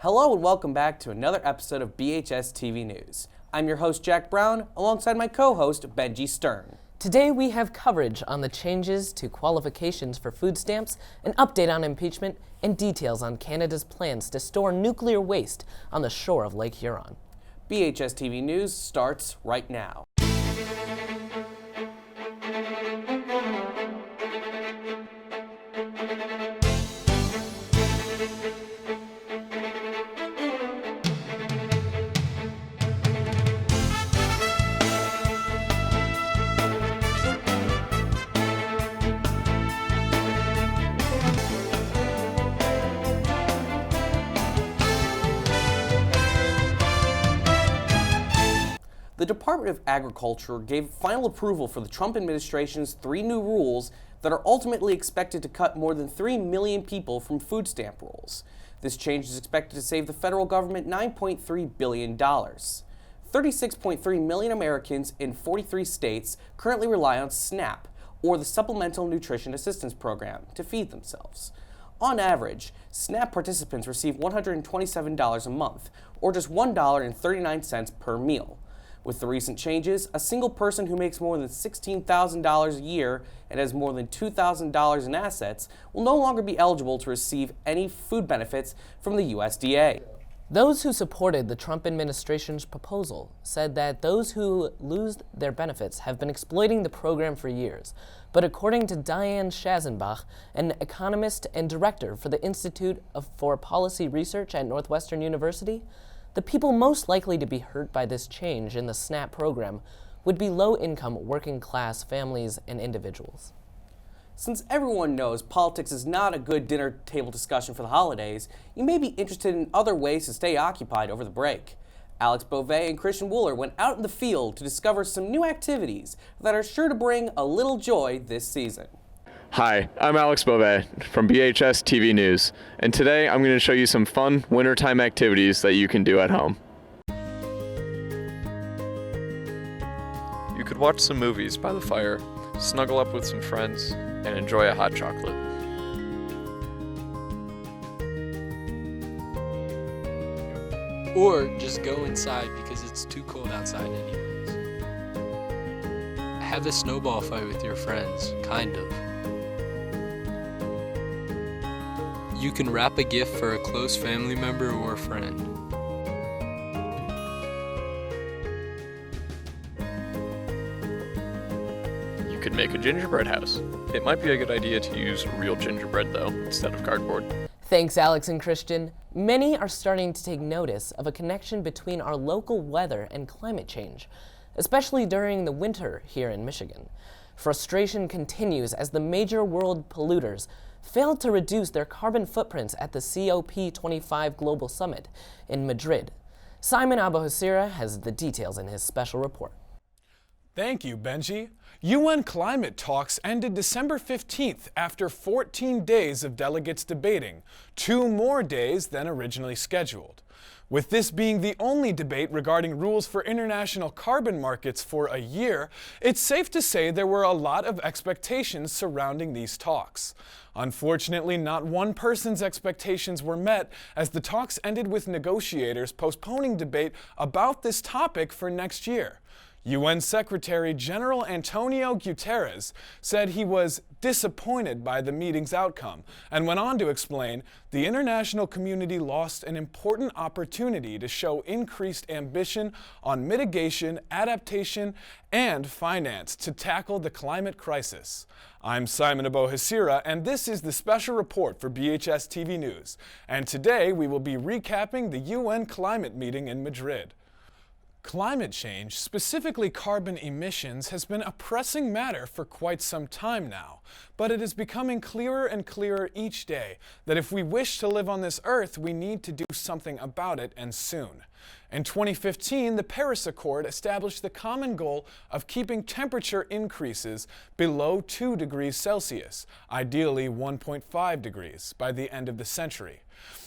Hello and welcome back to another episode of BHS-TV News. I'm your host Jack Brown, alongside my co-host Benji Stern. Today we have coverage on the changes to qualifications for food stamps, an update on impeachment, and details on Canada's plans to store nuclear waste on the shore of Lake Huron. BHS-TV News starts right now. The Department of Agriculture gave final approval for the Trump administration's 3 new rules that are ultimately expected to cut more than 3 million people from food stamp rolls. This change is expected to save the federal government $9.3 billion. 36.3 million Americans in 43 states currently rely on SNAP, or the Supplemental Nutrition Assistance Program, to feed themselves. On average, SNAP participants receive $127 a month, or just $1.39 per meal. With the recent changes, a single person who makes more than $16,000 a year and has more than $2,000 in assets will no longer be eligible to receive any food benefits from the USDA. Those who supported the Trump administration's proposal said that those who lose their benefits have been exploiting the program for years. But according to Diane Schazenbach, an economist and director for the Institute for Policy Research at Northwestern University, the people most likely to be hurt by this change in the SNAP program would be low-income, working-class families and individuals. Since everyone knows politics is not a good dinner table discussion for the holidays, you may be interested in other ways to stay occupied over the break. Alex Beauvais and Christian Wooler went out in the field to discover some new activities that are sure to bring a little joy this season. Hi, I'm Alex Beauvais from BHS-TV News, and today I'm going to show you some fun wintertime activities that you can do at home. You could watch some movies by the fire, snuggle up with some friends, and enjoy a hot chocolate. Or just go inside because it's too cold outside anyways. Have a snowball fight with your friends, kind of. You can wrap a gift for a close family member or friend. You could make a gingerbread house. It might be a good idea to use real gingerbread though, instead of cardboard. Thanks, Alex and Christian. Many are starting to take notice of a connection between our local weather and climate change, especially during the winter here in Michigan. Frustration continues as the major world polluters failed to reduce their carbon footprints at the COP25 Global Summit in Madrid. Simon Abohosira has the details in his special report. Thank you, Benji. UN climate talks ended December 15th after 14 days of delegates debating, 2 more days than originally scheduled. With this being the only debate regarding rules for international carbon markets for a year, it's safe to say there were a lot of expectations surrounding these talks. Unfortunately, not one person's expectations were met, as the talks ended with negotiators postponing debate about this topic for next year. UN Secretary General Antonio Guterres said he was disappointed by the meeting's outcome and went on to explain the international community lost an important opportunity to show increased ambition on mitigation, adaptation, and finance to tackle the climate crisis. I'm Simon Abohosira, and this is the special report for BHS-TV News. And today we will be recapping the UN climate meeting in Madrid. Climate change, specifically carbon emissions, has been a pressing matter for quite some time now, but it is becoming clearer and clearer each day that if we wish to live on this earth, we need to do something about it, and soon. In 2015, the Paris Accord established the common goal of keeping temperature increases below 2 degrees Celsius, ideally 1.5 degrees, by the end of the century.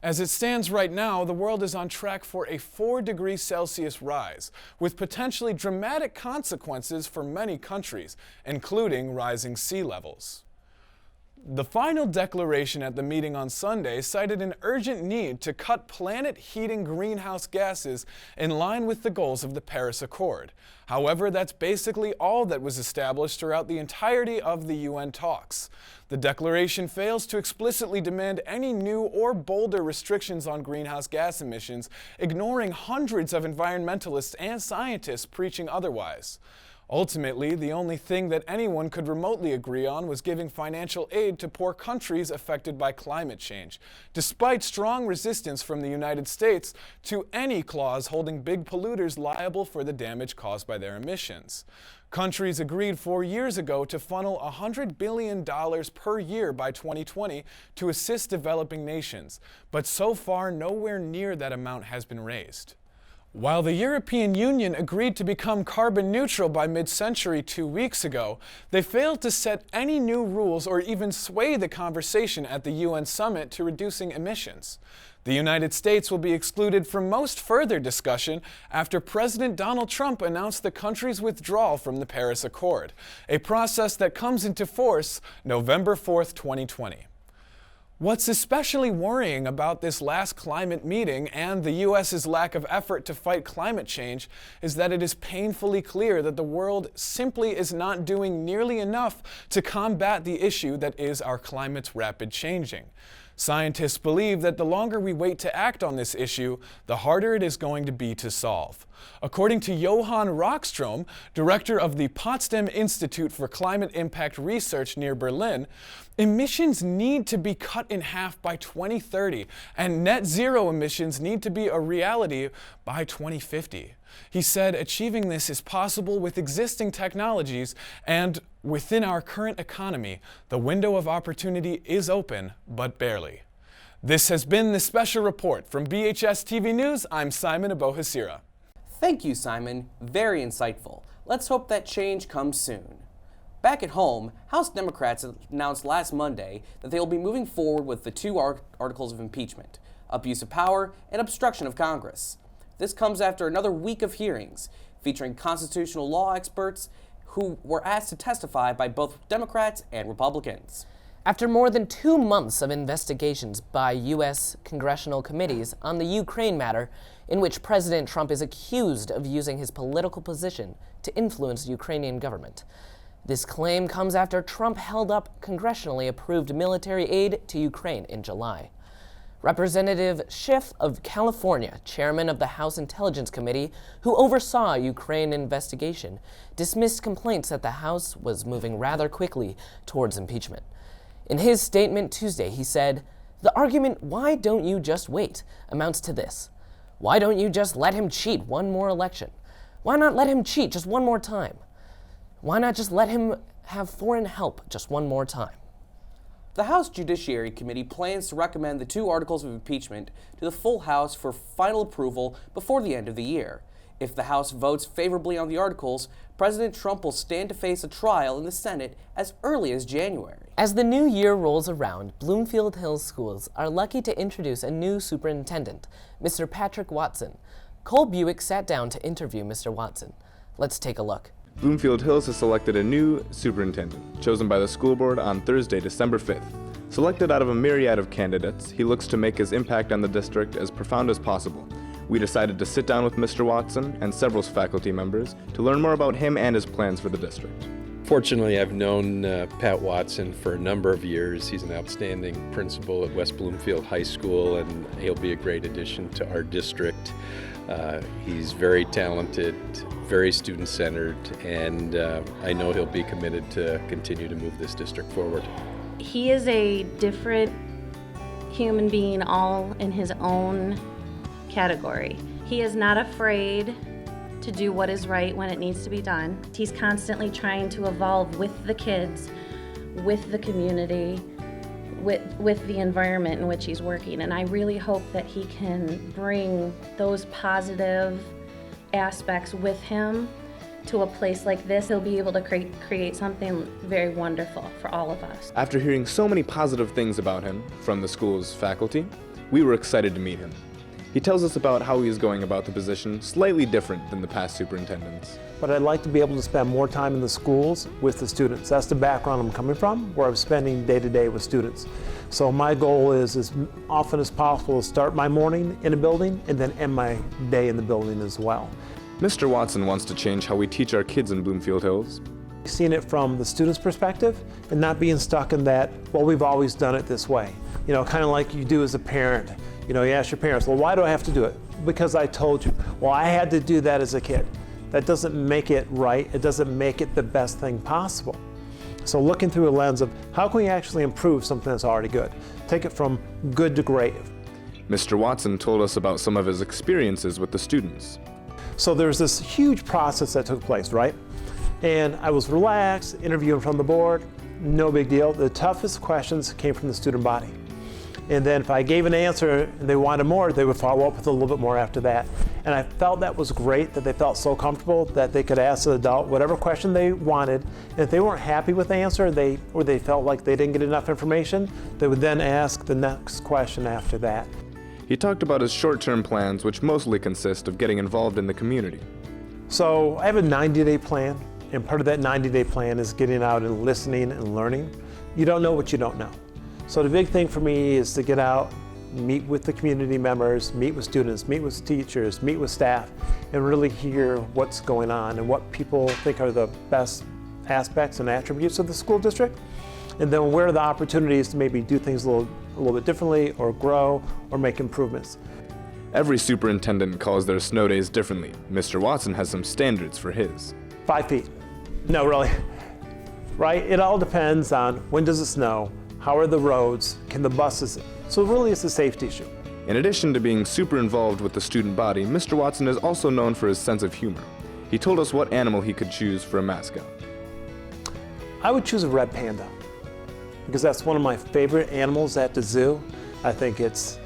As it stands right now, the world is on track for a 4-degree-Celsius rise, with potentially dramatic consequences for many countries, including rising sea levels. The final declaration at the meeting on Sunday cited an urgent need to cut planet-heating greenhouse gases in line with the goals of the Paris Accord. However, that's basically all that was established throughout the entirety of the UN talks. The declaration fails to explicitly demand any new or bolder restrictions on greenhouse gas emissions, ignoring hundreds of environmentalists and scientists preaching otherwise. Ultimately, the only thing that anyone could remotely agree on was giving financial aid to poor countries affected by climate change, despite strong resistance from the United States to any clause holding big polluters liable for the damage caused by their emissions. Countries agreed 4 years ago to funnel $100 billion per year by 2020 to assist developing nations, but so far nowhere near that amount has been raised. While the European Union agreed to become carbon neutral by mid-century 2 weeks ago, they failed to set any new rules or even sway the conversation at the UN summit to reducing emissions. The United States will be excluded from most further discussion after President Donald Trump announced the country's withdrawal from the Paris Accord, a process that comes into force November 4th, 2020. What's especially worrying about this last climate meeting and the U.S.'s lack of effort to fight climate change is that it is painfully clear that the world simply is not doing nearly enough to combat the issue that is our climate's rapid changing. Scientists believe that the longer we wait to act on this issue, the harder it is going to be to solve. According to Johann Rockstrom, director of the Potsdam Institute for Climate Impact Research near Berlin, emissions need to be cut in half by 2030, and net zero emissions need to be a reality by 2050. He said achieving this is possible with existing technologies, and within our current economy, the window of opportunity is open, but barely. This has been the special report from BHS-TV News. I'm Simon Abohasira. Thank you, Simon. Very insightful. Let's hope that change comes soon. Back at home, House Democrats announced last Monday that they will be moving forward with the two articles of impeachment, abuse of power and obstruction of Congress. This comes after another week of hearings featuring constitutional law experts who were asked to testify by both Democrats and Republicans. After more than 2 months of investigations by U.S. congressional committees on the Ukraine matter, in which President Trump is accused of using his political position to influence the Ukrainian government. This claim comes after Trump held up congressionally approved military aid to Ukraine in July. Representative Schiff of California, chairman of the House Intelligence Committee, who oversaw a Ukraine investigation, dismissed complaints that the House was moving rather quickly towards impeachment. In his statement Tuesday, he said, "The argument, 'why don't you just wait?' amounts to this. Why don't you just let him cheat one more election? Why not let him cheat just one more time? Why not just let him have foreign help just one more time?" The House Judiciary Committee plans to recommend the two articles of impeachment to the full House for final approval before the end of the year. If the House votes favorably on the articles, President Trump will stand to face a trial in the Senate as early as January. As the new year rolls around, Bloomfield Hills schools are lucky to introduce a new superintendent, Mr. Patrick Watson. Cole Buick sat down to interview Mr. Watson. Let's take a look. Bloomfield Hills has selected a new superintendent, chosen by the school board on Thursday, December 5th. Selected out of a myriad of candidates, he looks to make his impact on the district as profound as possible. We decided to sit down with Mr. Watson and several faculty members to learn more about him and his plans for the district. Fortunately, I've known Pat Watson for a number of years. He's an outstanding principal at West Bloomfield High School, and he'll be a great addition to our district. He's very talented, very student-centered, and I know he'll be committed to continue to move this district forward. He is a different human being, all in his own category. He is not afraid to do what is right when it needs to be done. He's constantly trying to evolve with the kids, with the community, with the environment in which he's working. And I really hope that he can bring those positive aspects with him to a place like this. He'll be able to create something very wonderful for all of us. After hearing so many positive things about him from the school's faculty, we were excited to meet him. He tells us about how he is going about the position, slightly different than the past superintendents. But I'd like to be able to spend more time in the schools with the students. That's the background I'm coming from, where I'm spending day to day with students. So my goal is as often as possible to start my morning in a building and then end my day in the building as well. Mr. Watson wants to change how we teach our kids in Bloomfield Hills. Seeing it from the student's perspective and not being stuck in that, well, we've always done it this way. You know, kind of like you do as a parent. You know, you ask your parents, well, why do I have to do it? Because I told you. Well, I had to do that as a kid. That doesn't make it right. It doesn't make it the best thing possible. So looking through a lens of how can we actually improve something that's already good? Take it from good to great. Mr. Watson told us about some of his experiences with the students. So there's this huge process that took place, right? And I was relaxed, interviewing from the board, no big deal. The toughest questions came from the student body. And then if I gave an answer and they wanted more, they would follow up with a little bit more after that. And I felt that was great, that they felt so comfortable that they could ask the adult whatever question they wanted. And if they weren't happy with the answer, or they felt like they didn't get enough information, they would then ask the next question after that. He talked about his short-term plans, which mostly consist of getting involved in the community. So I have a 90-day plan, and part of that 90-day plan is getting out and listening and learning. You don't know what you don't know. So the big thing for me is to get out, meet with the community members, meet with students, meet with teachers, meet with staff, and really hear what's going on and what people think are the best aspects and attributes of the school district, and then where are the opportunities to maybe do things a little bit differently or grow or make improvements. Every superintendent calls their snow days differently. Mr. Watson has some standards for his. 5 feet. No, really. Right? It all depends on when does it snow, how are the roads, can the buses, so really it's a safety issue. In addition to being super involved with the student body, Mr. Watson is also known for his sense of humor. He told us what animal he could choose for a mascot. I would choose a red panda because that's one of my favorite animals at the zoo. I think it's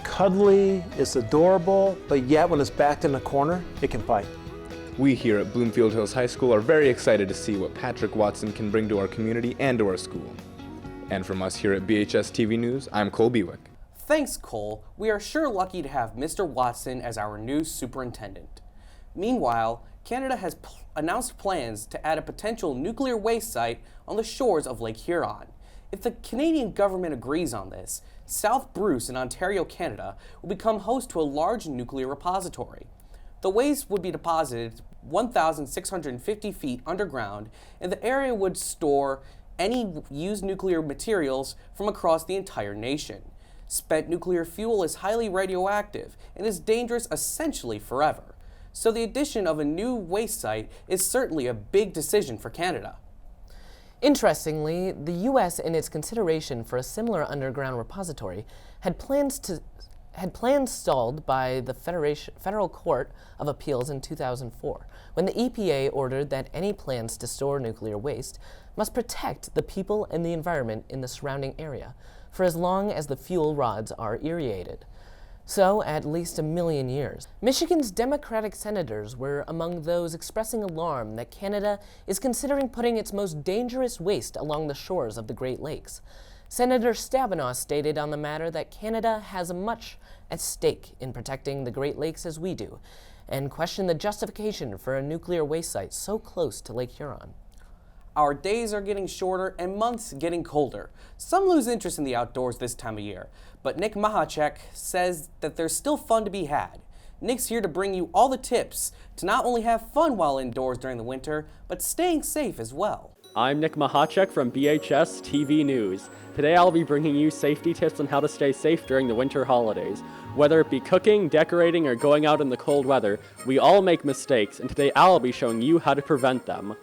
cuddly, it's adorable, but yet when it's backed in a corner, it can fight. We here at Bloomfield Hills High School are very excited to see what Patrick Watson can bring to our community and to our school. And from us here at BHS-TV News, I'm Cole Bewick. Thanks, Cole. We are sure lucky to have Mr. Watson as our new superintendent. Meanwhile, Canada has announced plans to add a potential nuclear waste site on the shores of Lake Huron. If the Canadian government agrees on this, South Bruce in Ontario, Canada, will become host to a large nuclear repository. The waste would be deposited 1,650 feet underground, and the area would store any used nuclear materials from across the entire nation. Spent nuclear fuel is highly radioactive and is dangerous essentially forever. So the addition of a new waste site is certainly a big decision for Canada. Interestingly, the U.S., in its consideration for a similar underground repository, had plans stalled by the Federal Court of Appeals in 2004, when the EPA ordered that any plans to store nuclear waste must protect the people and the environment in the surrounding area for as long as the fuel rods are irradiated. So, at least 1 million years. Michigan's Democratic senators were among those expressing alarm that Canada is considering putting its most dangerous waste along the shores of the Great Lakes. Senator Stabenow stated on the matter that Canada has much at stake in protecting the Great Lakes as we do, and questioned the justification for a nuclear waste site so close to Lake Huron. Our days are getting shorter and months getting colder. Some lose interest in the outdoors this time of year, but Nick Mahacek says that there's still fun to be had. Nick's here to bring you all the tips to not only have fun while indoors during the winter, but staying safe as well. I'm Nick Mahacek from BHS-TV News. Today I'll be bringing you safety tips on how to stay safe during the winter holidays. Whether it be cooking, decorating, or going out in the cold weather, we all make mistakes, and today I'll be showing you how to prevent them.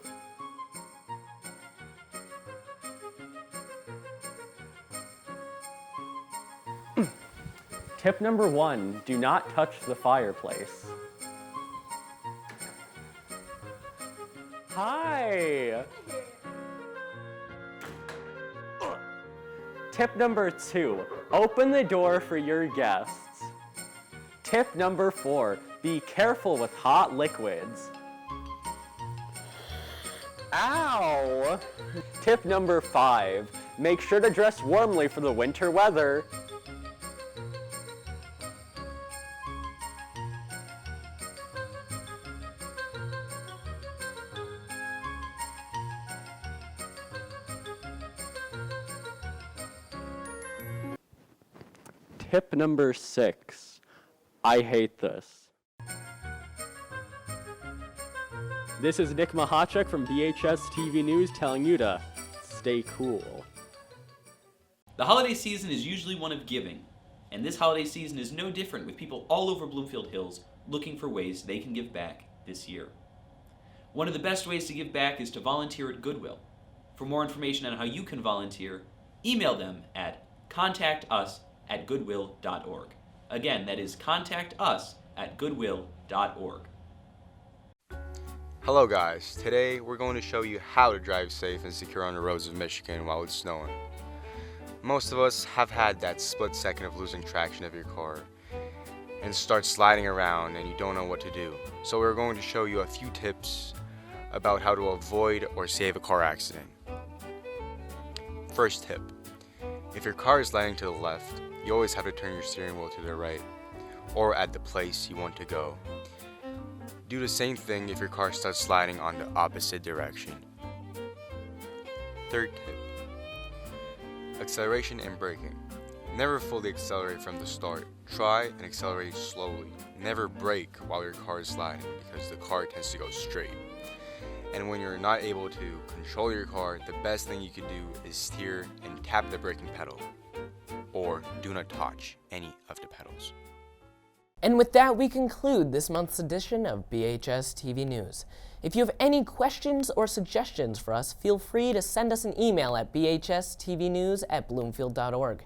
Tip number 1, do not touch the fireplace. Hi! Tip number 2, open the door for your guests. Tip number 4, be careful with hot liquids. Ow! Tip number 5, make sure to dress warmly for the winter weather. tip number 6. I hate this. This is Nick Mahachek from BHS-TV News telling you to stay cool. The holiday season is usually one of giving, and this holiday season is no different, with people all over Bloomfield Hills looking for ways they can give back this year. One of the best ways to give back is to volunteer at Goodwill. For more information on how you can volunteer, email them at contactus@goodwill.org. Again, that is contactus@goodwill.org. Hello guys, today we're going to show you how to drive safe and secure on the roads of Michigan while it's snowing. Most of us have had that split second of losing traction of your car and start sliding around and you don't know what to do. So we're going to show you a few tips about how to avoid or save a car accident. First tip, if your car is sliding to the left, you always have to turn your steering wheel to the right or at the place you want to go. Do the same thing if your car starts sliding on the opposite direction. Third tip, acceleration and braking. Never fully accelerate from the start. Try and accelerate slowly. Never brake while your car is sliding because the car tends to go straight. And when you're not able to control your car, the best thing you can do is steer and tap the braking pedal, or do not touch any of the pedals. And with that, we conclude this month's edition of BHS TV News. If you have any questions or suggestions for us, feel free to send us an email at bhstvnews@bloomfield.org.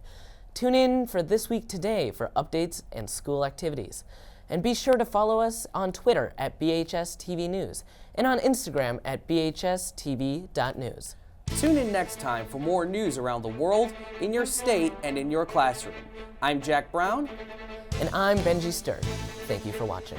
Tune in for This Week Today for updates and school activities. And be sure to follow us on Twitter at BHSTV News and on Instagram at BHSTV.news. Tune in next time for more news around the world, in your state, and in your classroom. I'm Jack Brown. And I'm Benji Sturt. Thank you for watching.